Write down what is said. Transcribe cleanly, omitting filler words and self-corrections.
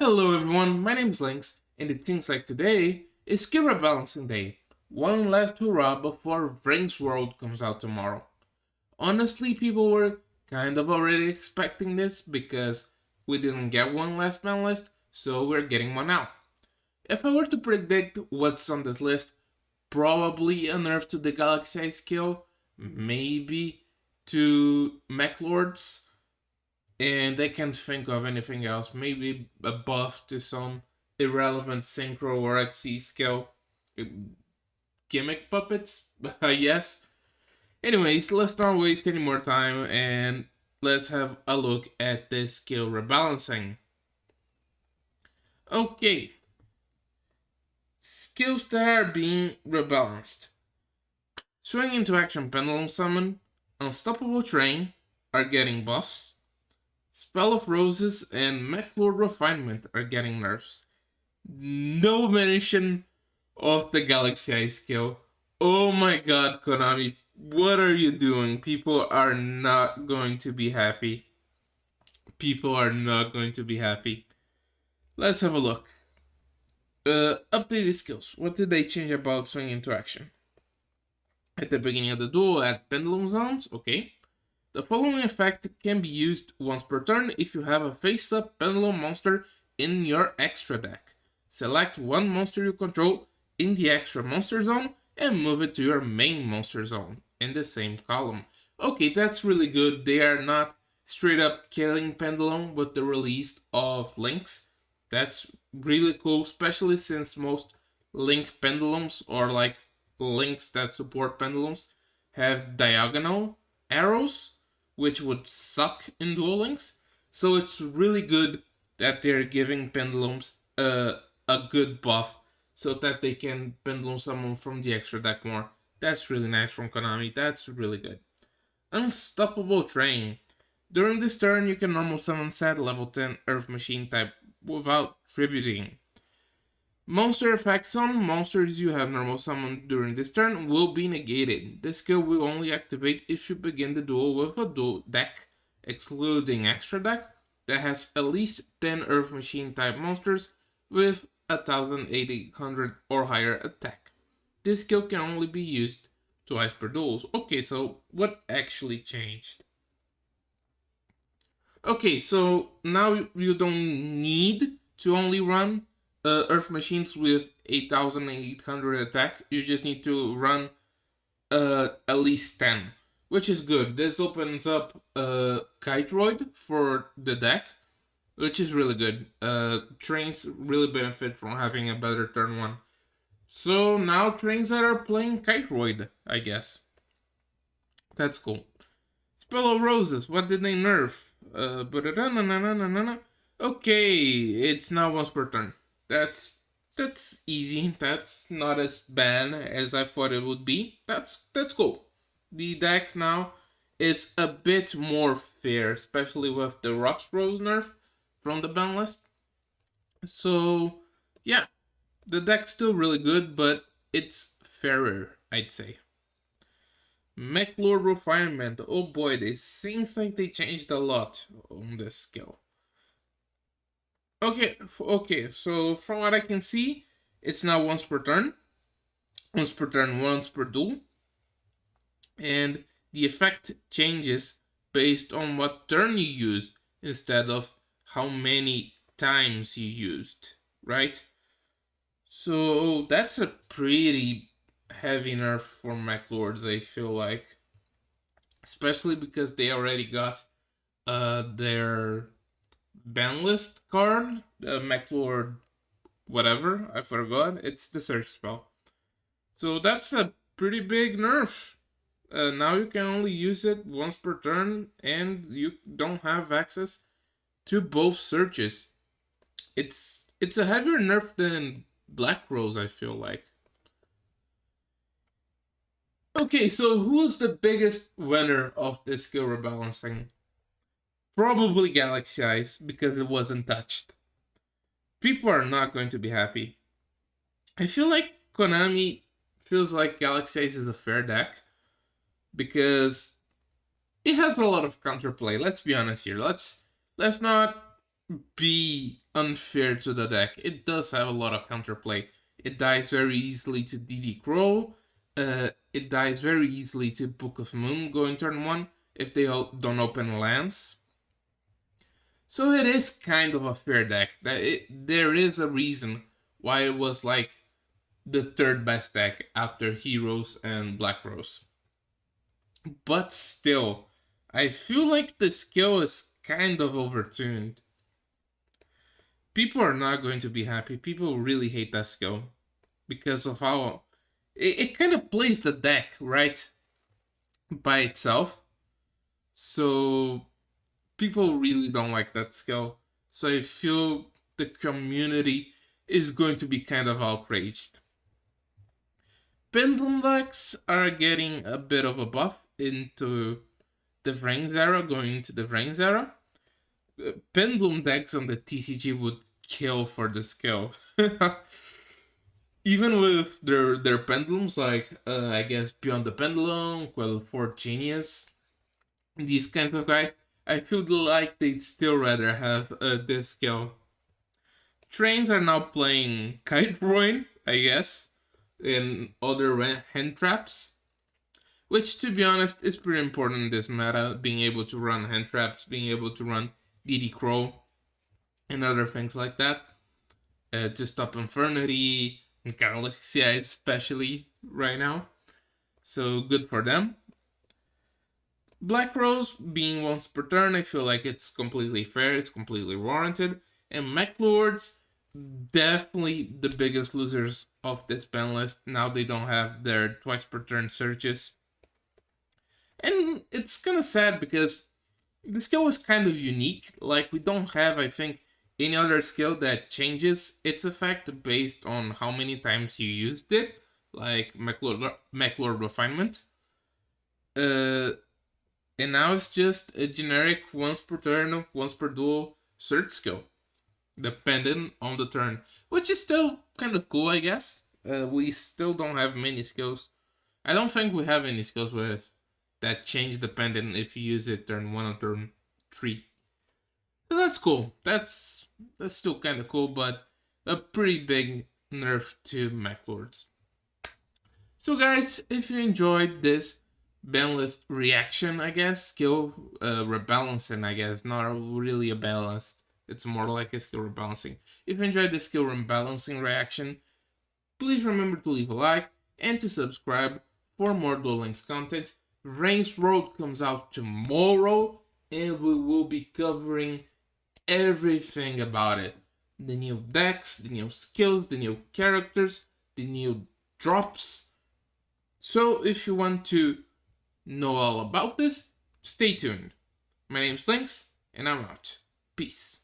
Hello everyone, my name is Lynx, and it seems like today is skill rebalancing day. One last hurrah before Rings World comes out tomorrow. Honestly, people were kind of already expecting this because we didn't get one last ban list, so we're getting one now. If I were to predict what's on this list, probably a nerf to the Galaxy Eye skill, maybe to MEKLORDS, and I can't think of anything else. Maybe a buff to some irrelevant synchro or XC skill. Gimmick puppets, yes. Anyways, let's not waste any more time and let's have a look at this skill rebalancing. Okay. Skills that are being rebalanced. Swing into action pendulum summon, unstoppable train are getting buffs. Spell of Roses and MEKLORD Refinement are getting nerfs. No mention of the Galaxy Eye skill. Oh my god, Konami, what are you doing? People are not going to be happy. People are not going to be happy. Let's have a look. Updated skills. What did they change about swing into action? At the beginning of the duel, add pendulum zones. Okay. The following effect can be used once per turn if you have a face-up pendulum monster in your extra deck. Select one monster you control in the extra monster zone and move it to your main monster zone in the same column. Okay, that's really good. They are not straight up killing pendulum with the release of links. That's really cool, especially since most link pendulums or like links that support pendulums have diagonal arrows, which would suck in Duel Links. So it's really good that they're giving pendulums a good buff so that they can pendulum summon from the extra deck more. That's really nice from Konami. That's really good. Unstoppable Train. During this turn, you can normal summon said level 10 Earth Machine type without tributing. Monster effects on monsters you have normal summoned during this turn will be negated. This skill will only activate if you begin the duel with a duel deck, excluding extra deck, that has at least 10 Earth Machine type monsters with 1800 or higher attack. This skill can only be used twice per duel. Okay, so what actually changed? Okay, so now you don't need to only run Earth Machines with 8,800 attack. You just need to run at least 10, which is good. This opens up Kiteroid for the deck, which is really good. Trains really benefit from having a better turn 1. So now trains that are playing Kiteroid, I guess. That's cool. Spell of Roses, what did they nerf? Okay, it's now once per turn. That's easy. That's not as bad as I thought it would be. That's cool. The deck now is a bit more fair, especially with the Rocks Rose nerf from the ban list. So yeah, the deck's still really good, but it's fairer, I'd say. MEKLORD Refinement. Oh boy, it seems like they changed a lot on this skill. Okay, so from what I can see, it's now once per turn. Once per turn, once per duel. And the effect changes based on what turn you used instead of how many times you used, right? So that's a pretty heavy nerf for MEKLORDS, I feel like. Especially because they already got their ban list card, MEKLORD whatever, I forgot. It's the search spell. So that's a pretty big nerf. Now you can only use it once per turn and you don't have access to both searches. It's a heavier nerf than Black Rose, I feel like. Okay, so who's the biggest winner of this skill rebalancing? Probably Galaxy Eyes, because it wasn't touched. People are not going to be happy. I feel like Konami feels like Galaxy Eyes is a fair deck, because it has a lot of counterplay. Let's be honest here. Let's not be unfair to the deck. It does have a lot of counterplay. It dies very easily to DD Crow. It dies very easily to Book of Moon going turn 1 if they don't open lands. So it is kind of a fair deck. There is a reason why it was like the third best deck after Heroes and Black Rose. But still, I feel like the skill is kind of overtuned. People are not going to be happy. People really hate that skill because of how it kind of plays the deck, right? By itself. So people really don't like that skill. So I feel the community is going to be kind of outraged. Pendulum decks are getting a bit of a buff into the Vrains era, going into the Vrains era. Pendulum decks on the TCG would kill for the skill. Even with their pendulums, like I guess Beyond the Pendulum, Quell for Genius, these kinds of guys, I feel like they'd still rather have this skill. Trains are now playing Kite Ruin, I guess, and other hand traps, which to be honest is pretty important in this meta, being able to run hand traps, being able to run DD Crow, and other things like that. To stop Infernity, and Galaxy Eyes especially right now. So good for them. Black Rose being once per turn, I feel like it's completely fair, it's completely warranted. And MEKLORDS, definitely the biggest losers of this ban list. Now they don't have their twice per turn searches. And it's kind of sad because the skill is kind of unique. Like, we don't have, I think, any other skill that changes its effect based on how many times you used it, like MEKLORD Refinement. And now it's just a generic once per turn, once per duel search skill, dependent on the turn, which is still kind of cool, I guess. We still don't have many skills. I don't think we have any skills with that change dependent if you use it turn 1 or turn 3. So that's cool. That's still kind of cool, but a pretty big nerf to MEKLORDS. So guys, if you enjoyed this ban list reaction, I guess, skill rebalancing, I guess, not really a balance. It's more like a skill rebalancing. If you enjoyed this skill rebalancing reaction, please remember to leave a like and to subscribe for more Duel Links content. Reigns Road comes out tomorrow, and we will be covering everything about it. The new decks, the new skills, the new characters, the new drops. So if you want to know all about this, stay tuned. My name's Lynx, and I'm out. Peace.